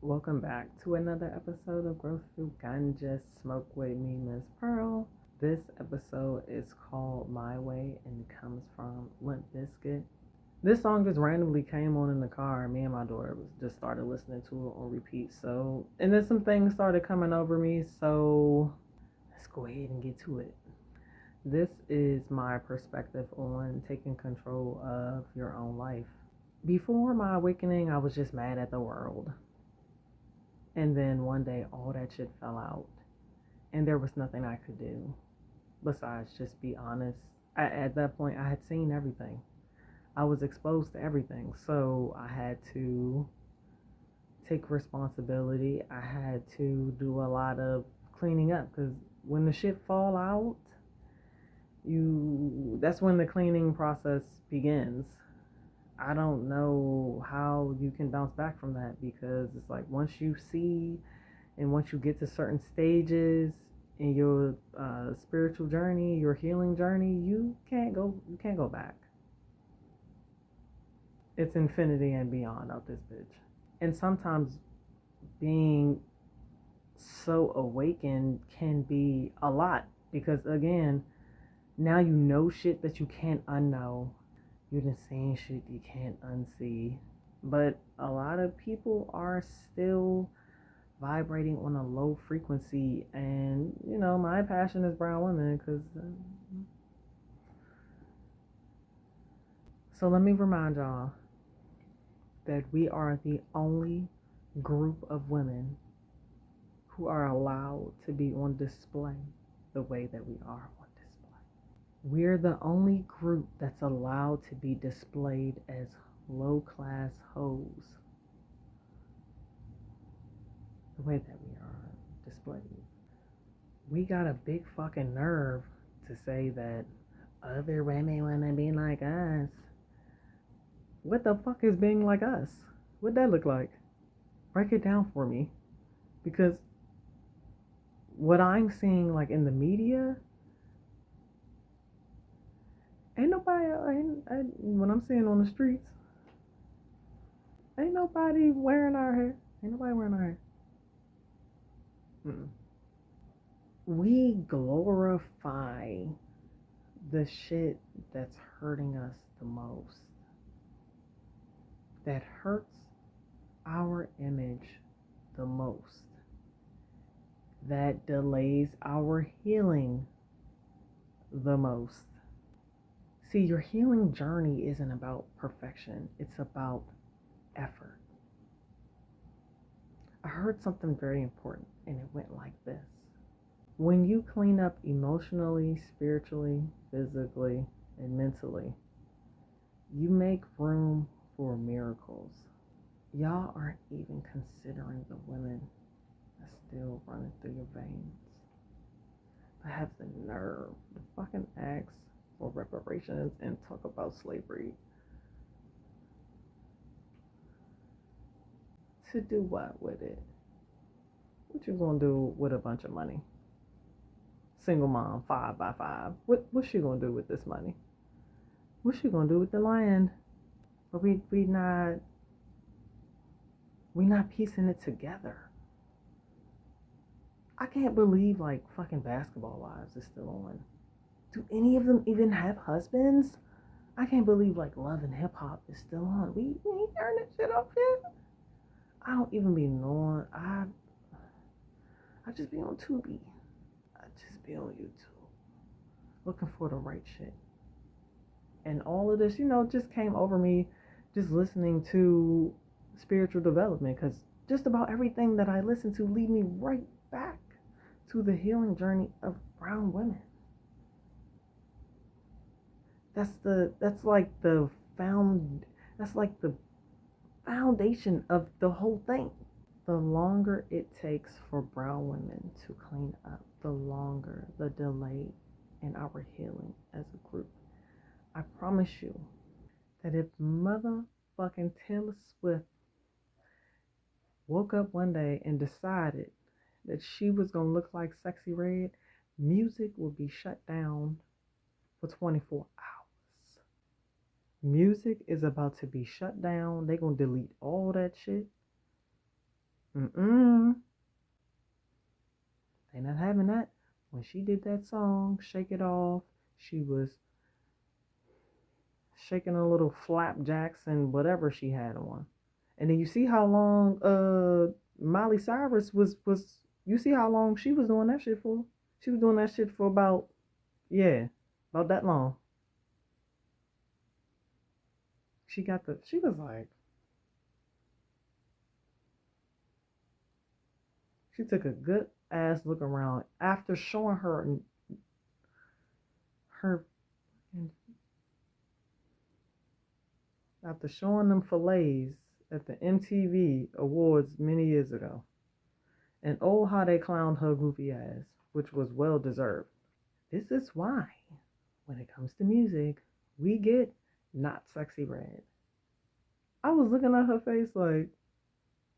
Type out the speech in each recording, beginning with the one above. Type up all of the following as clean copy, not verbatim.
Welcome back to another episode of Growth Through Ganja Smoke with me, Miss Pearl. This episode is called My Way and it comes from Limp Bizkit. This song just randomly came on in the car. Me and my daughter just started listening to it on repeat. And then some things started coming over me. So, let's go ahead and get to it. This is my perspective on taking control of your own life. Before my awakening, I was just mad at the world. And then one day, all that shit fell out. And there was nothing I could do besides just be honest. At that point, I had seen everything. I was exposed to everything. So I had to take responsibility. I had to do a lot of cleaning up because when the shit fall out, that's when the cleaning process begins. I don't know how you can bounce back from that because it's like once you see and once you get to certain stages in your spiritual journey, your healing journey, you can't go back. It's infinity and beyond out this bitch. And sometimes being so awakened can be a lot because again, now you know shit that you can't unknow. You've been seeing shit you can't unsee. But a lot of people are still vibrating on a low frequency, and my passion is brown women because so let me remind y'all that we are the only group of women who are allowed to be on display the way that we are on display. We're the only group that's allowed to be displayed as low class hoes the way that we are displayed. We got a big fucking nerve to say that other women want to be like us. What the fuck is being like us? What'd that look like? Break it down for me. Because what I'm seeing like in the media, ain't nobody, when I'm seeing on the streets, ain't nobody wearing our hair. Ain't nobody wearing our hair. Mm-mm. We glorify the shit that's hurting us the most. That hurts our image the most. That delays our healing the most. See, your healing journey isn't about perfection, it's about effort. I heard something very important, and it went like this. When you clean up emotionally, spiritually, physically, and mentally, you make room for miracles. Y'all aren't even considering the women that's still running through your veins. I have the nerve to fucking ask for reparations and talk about slavery. To do what with it? What you gonna do with a bunch of money? Single mom, 5x5. What's she gonna do with this money? What's she gonna do with the land? But we not piecing it together. I can't believe like fucking Basketball Wives is still on. Do any of them even have husbands? I can't believe like Love and Hip Hop is still on. We ain't turning shit up yet. I don't even be knowing. I just be on Tubi. I just be on YouTube looking for the right shit. And all of this, just came over me just listening to spiritual development because just about everything that I listen to lead me right back to the healing journey of brown women. That's like the foundation of the whole thing. The longer it takes for brown women to clean up, the longer the delay in our healing as a group. I promise you that if motherfucking Taylor Swift woke up one day and decided that she was gonna look like Sexy Red, music would be shut down for 24 hours. Music is about to be shut down. They're gonna delete all that shit. Mm-mm. They not having that. When she did that song, Shake It Off, she was shaking a little flapjacks and whatever she had on. And then you see how long Miley Cyrus was you see how long she was doing that shit for? She was doing that shit for about yeah, about that long. She was like she took a good ass look around after showing her after showing them fillets at the MTV Awards many years ago. And oh, how they clowned her goofy ass, which was well deserved. This is why, when it comes to music, we get not sexy red. I was looking at her face like,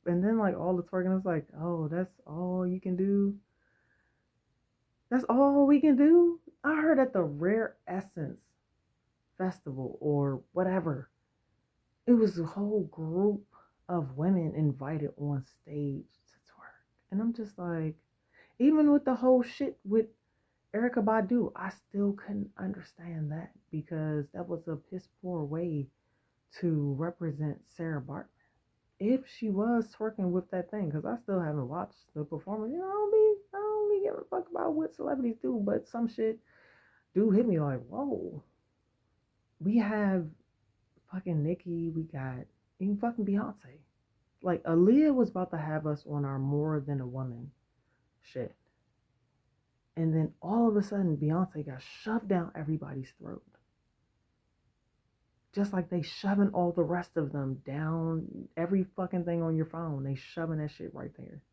and then like all the twerking, I was like, oh, that's all you can do? That's all we can do? I heard at the Rare Essence Festival or whatever, it was a whole group of women invited on stage to twerk. And I'm just like, even with the whole shit with Erica Badu, I still couldn't understand that because that was a piss poor way to represent Sarah Bartman. If she was twerking with that thing, because I still haven't watched the performance. I don't be giving a fuck about what celebrities do, but some shit do hit me like, whoa. We have fucking Nicki, we got even fucking Beyonce. Like Aaliyah was about to have us on our more than a woman shit. And then all of a sudden Beyonce got shoved down everybody's throat. Just like they shoving all the rest of them down every fucking thing on your phone. They shoving that shit right there.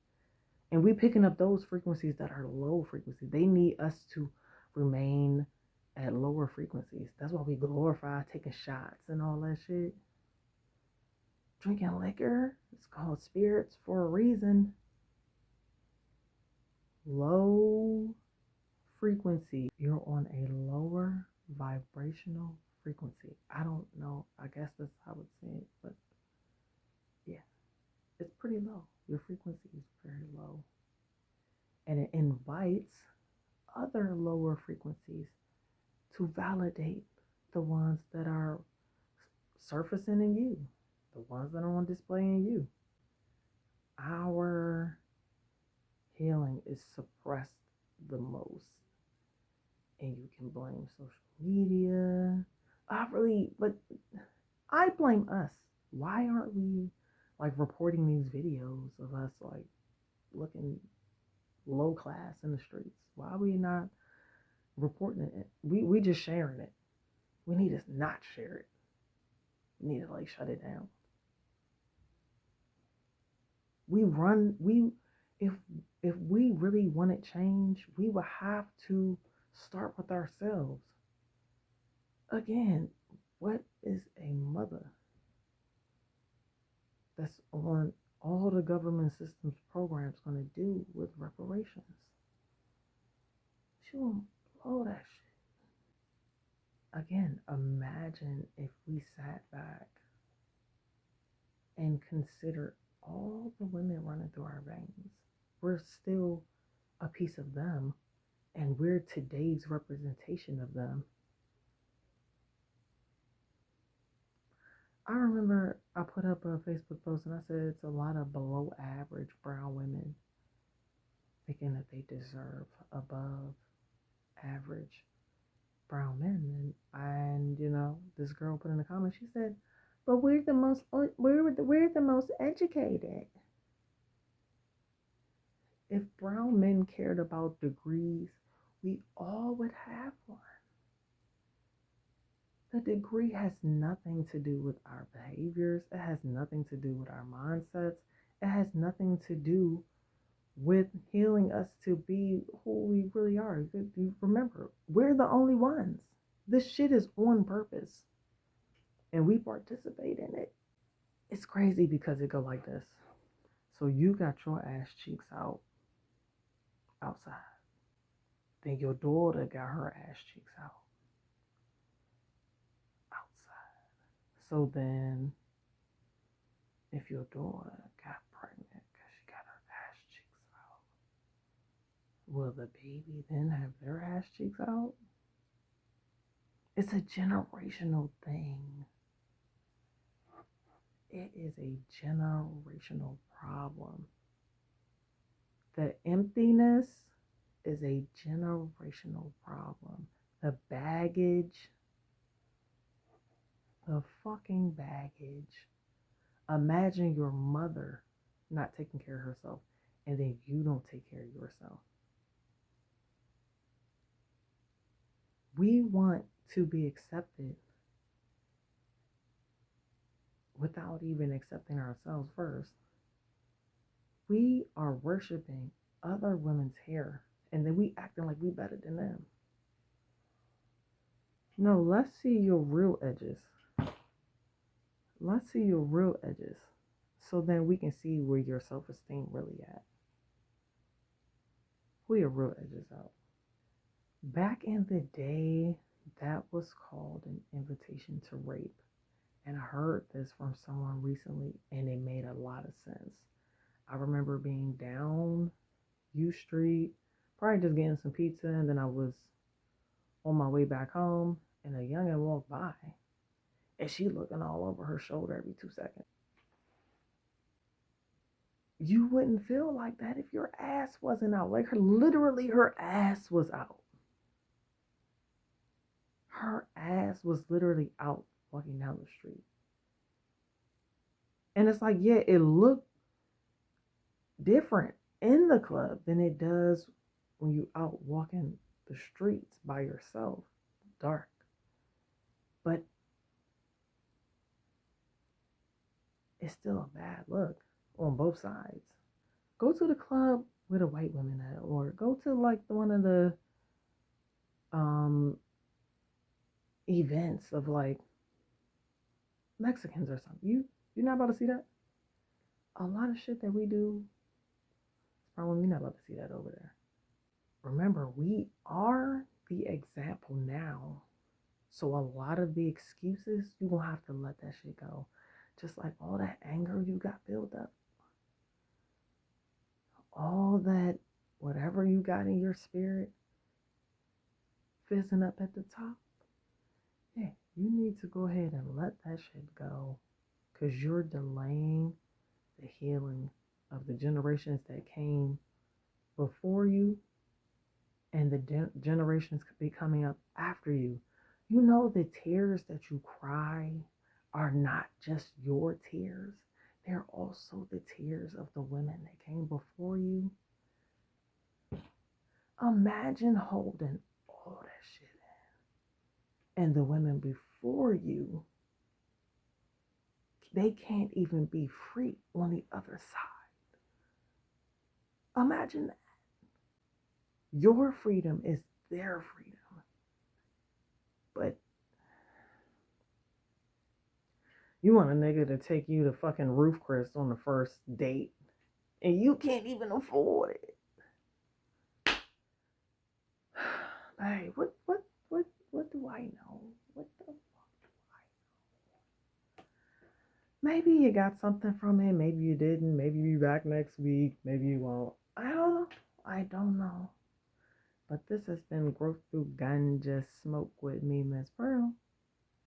And we picking up those frequencies that are low frequencies. They need us to remain at lower frequencies. That's why we glorify taking shots and all that shit. Drinking liquor. It's called spirits for a reason. Low frequency. You're on a lower vibrational frequency. I don't know. I guess that's how I would say it, but yeah, it's pretty low. Your frequency is very low. And it invites other lower frequencies to validate the ones that are surfacing in you, the ones that are on display in you. Our healing is suppressed the most. And you can blame social media. But I blame us. Why aren't we like reporting these videos of us like looking low class in the streets? Why are we not reporting it? We just sharing it. We need to not share it. We need to like shut it down. We if if we really wanted change, we would have to start with ourselves. Again, what is a mother that's on all the government systems programs going to do with reparations? She will blow that shit. Again, imagine if we sat back and considered all the women running through our veins. We're still a piece of them, and we're today's representation of them. I remember I put up a Facebook post and I said it's a lot of below average brown women thinking that they deserve above average brown men. And you know, this girl put in the comments, she said, but we're the most educated. If brown men cared about degrees, we all would have one. The degree has nothing to do with our behaviors. It has nothing to do with our mindsets. It has nothing to do with healing us to be who we really are. Remember, we're the only ones. This shit is on purpose. And we participate in it. It's crazy because it go like this. So you got your ass cheeks out outside. Then your daughter got her ass cheeks out outside. So then if your daughter got pregnant because she got will the baby then have their ass cheeks out? It's a generational thing. It is a generational problem. The emptiness is a generational problem. The baggage, the fucking baggage. Imagine your mother not taking care of herself and then you don't take care of yourself. We want to be accepted without even accepting ourselves first. We are worshiping other women's hair and then we acting like we better than them. No, let's see your real edges. Let's see your real edges so then we can see where your self-esteem really at. Pull your real edges out. Back in the day, that was called an invitation to rape. And I heard this from someone recently and it made a lot of sense. I remember being down U Street, probably just getting some pizza, and then I was on my way back home and a youngin' walked by and she looking all over her shoulder every 2 seconds. You wouldn't feel like that if your ass wasn't out. Like literally her ass was out. Her ass was literally out walking down the street. And it's like, yeah, it looked different in the club than it does when you out walking the streets by yourself, dark. But it's still a bad look on both sides. Go to the club with a white woman at, or go to like one of the events of like Mexicans or something. You're not about to see that. A lot of shit that we do, probably you're not about to see that over there. Remember, we are the example now. So a lot of the excuses, you're gonna have to let that shit go. Just like all that anger you got built up. All that, whatever you got in your spirit, fizzing up at the top. Yeah, you need to go ahead and let that shit go. Because you're delaying the healing of the generations that came before you and the generations could be coming up after you. You know the tears that you cry are not just your tears. They're also the tears of the women that came before you. Imagine holding all that shit in. And the women before you, they can't even be free on the other side. Imagine that. Your freedom is their freedom. But you want a nigga to take you to fucking Roof Chris on the first date and you can't even afford it. Hey, what do I know? What the fuck do I know? Maybe you got something from him, maybe you didn't, maybe you back next week, maybe you won't. I don't know. But this has been Growth Through Ganja Smoke with me, Miss Pearl.